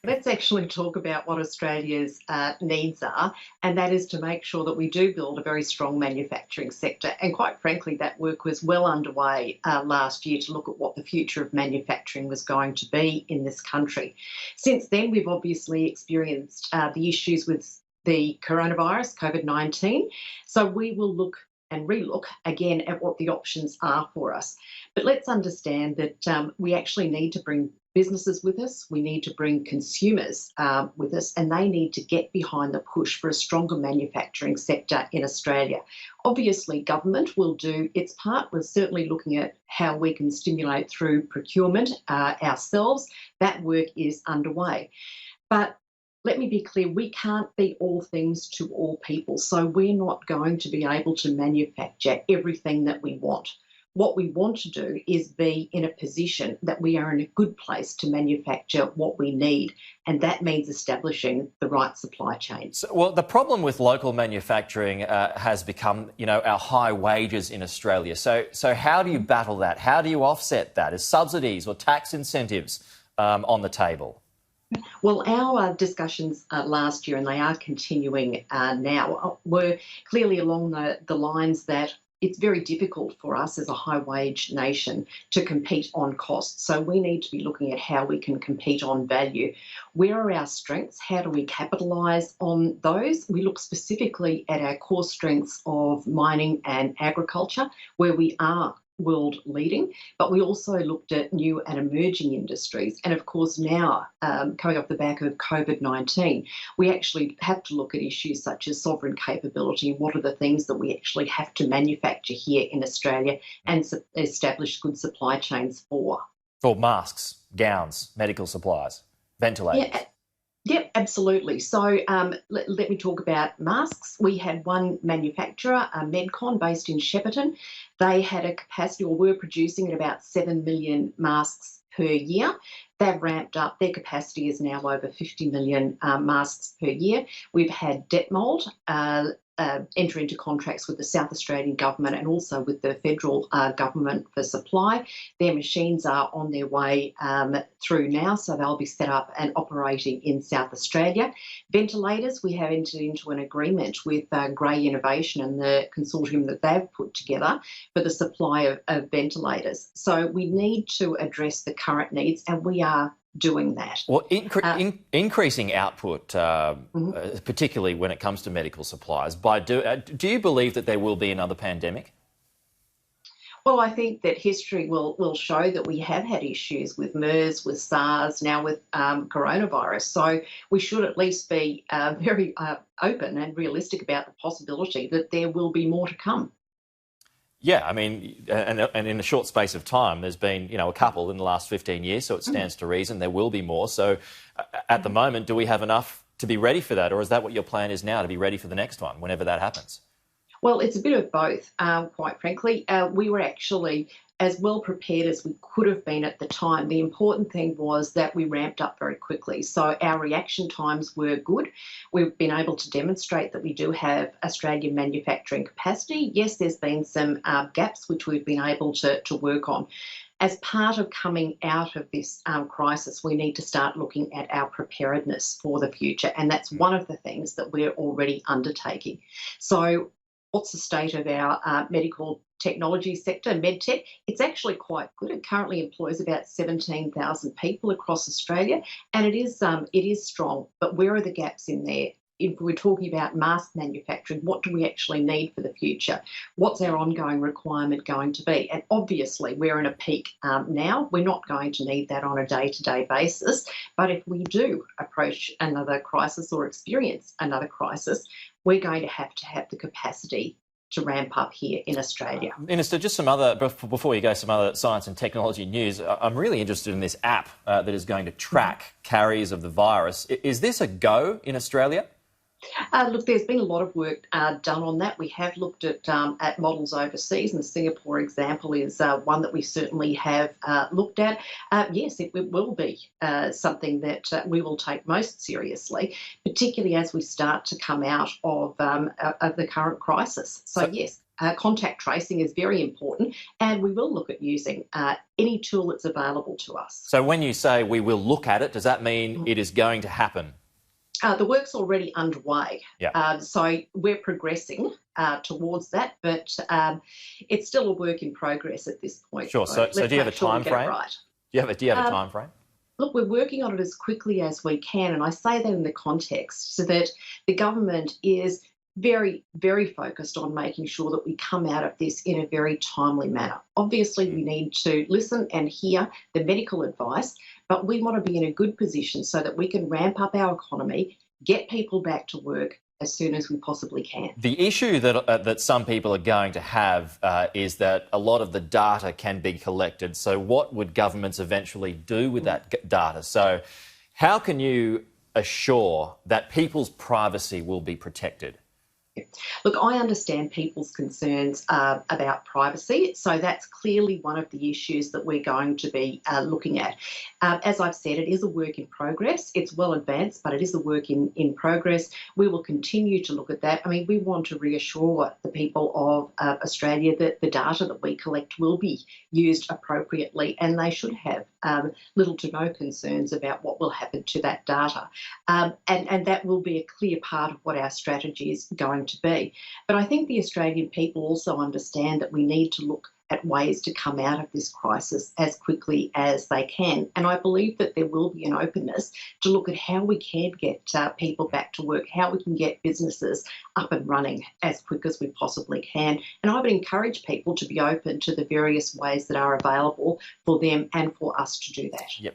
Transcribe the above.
let's actually talk about what Australia's needs are, and that is to make sure that we do build a very strong manufacturing sector. And quite frankly, that work was well underway last year to look at what the future of manufacturing was going to be in this country. Since then, we've obviously experienced the issues with the coronavirus, COVID-19. So we will look and relook again at what the options are for us. But let's understand that we actually need to bring businesses with us, we need to bring consumers with us, and they need to get behind the push for a stronger manufacturing sector in Australia. Obviously, government will do its part. We're certainly looking at how we can stimulate through procurement ourselves. That work is underway. But let me be clear, we can't be all things to all people. So we're not going to be able to manufacture everything that we want. What we want to do is be in a position that we are in a good place to manufacture what we need. And that means establishing the right supply chains. Well, the problem with local manufacturing has become, our high wages in Australia. So how do you battle that? How do you offset that? Is subsidies or tax incentives on the table? Well, our discussions last year, and they are continuing now, were clearly along the lines that it's very difficult for us as a high-wage nation to compete on cost. So we need to be looking at how we can compete on value. Where are our strengths? How do we capitalise on those? We look specifically at our core strengths of mining and agriculture, where we are world leading, but we also looked at new and emerging industries. And of course now, coming off the back of COVID-19, we actually have to look at issues such as sovereign capability and what are the things that we actually have to manufacture here in Australia and establish good supply chains for. For masks, gowns, medical supplies, ventilators. Yeah. Yep, absolutely. So let me talk about masks. We had one manufacturer, Medcon, based in Shepparton. They had a capacity, or were producing at about 7 million masks per year. They've ramped up. Their capacity is now over 50 million masks per year. We've had Detmold enter into contracts with the South Australian government and also with the federal government for supply. Their machines are on their way through now, so they'll be set up and operating in South Australia. Ventilators, we have entered into an agreement with Grey Innovation and the consortium that they've put together for the supply of ventilators. So we need to address the current needs, and we are doing that. Well, increasing output, particularly when it comes to medical supplies, do you believe that there will be another pandemic? Well, I think that history will show that we have had issues with MERS, with SARS, now with coronavirus. So we should at least be very open and realistic about the possibility that there will be more to come. Yeah, I mean, and in a short space of time, there's been, a couple in the last 15 years, so it stands to reason there will be more. So at the moment, do we have enough to be ready for that, or is that what your plan is now, to be ready for the next one, whenever that happens? Well, it's a bit of both, quite frankly. We were actually as well prepared as we could have been at the time. The important thing was that we ramped up very quickly. So our reaction times were good. We've been able to demonstrate that we do have Australian manufacturing capacity. Yes, there's been some gaps which we've been able to work on. As part of coming out of this crisis, we need to start looking at our preparedness for the future. And that's one of the things that we're already undertaking. So what's the state of our medical technology sector, medtech? It's actually quite good. It currently employs about 17,000 people across Australia, and it is strong. But where are the gaps in there? If we're talking about mask manufacturing, what do we actually need for the future? What's our ongoing requirement going to be? And obviously, we're in a peak now. We're not going to need that on a day-to-day basis. But if we do approach another crisis or experience another crisis, we're going to have the capacity to ramp up here in Australia. Minister, just before you go, some other science and technology news. I'm really interested in this app that is going to track carriers of the virus. Is this a go in Australia? Look, there's been a lot of work done on that. We have looked at models overseas, and the Singapore example is one that we certainly have looked at. Yes, it will be something that we will take most seriously, particularly as we start to come out of the current crisis. So yes. contact tracing is very important, and we will look at using any tool that's available to us. So when you say we will look at it, does that mean it is going to happen? The work's already underway. Yeah. So we're progressing towards that, but it's still a work in progress at this point. Sure. So do you have a time frame? Right. Do you have a time frame? Look, we're working on it as quickly as we can, and I say that in the context so that the government is very, very focused on making sure that we come out of this in a very timely manner. Obviously, we need to listen and hear the medical advice, but we want to be in a good position so that we can ramp up our economy, get people back to work as soon as we possibly can. The issue that some people are going to have is that a lot of the data can be collected. So what would governments eventually do with that data? So how can you assure that people's privacy will be protected? Look, I understand people's concerns about privacy, so that's clearly one of the issues that we're going to be looking at. As I've said, it is a work in progress. It's well advanced, but it is a work in progress. We will continue to look at that. I mean, we want to reassure the people of Australia that the data that we collect will be used appropriately, and they should have little to no concerns about what will happen to that data. And that will be a clear part of what our strategy is going to be. But I think the Australian people also understand that we need to look at ways to come out of this crisis as quickly as they can. And I believe that there will be an openness to look at how we can get people back to work, how we can get businesses up and running as quick as we possibly can. And I would encourage people to be open to the various ways that are available for them and for us to do that. Yep.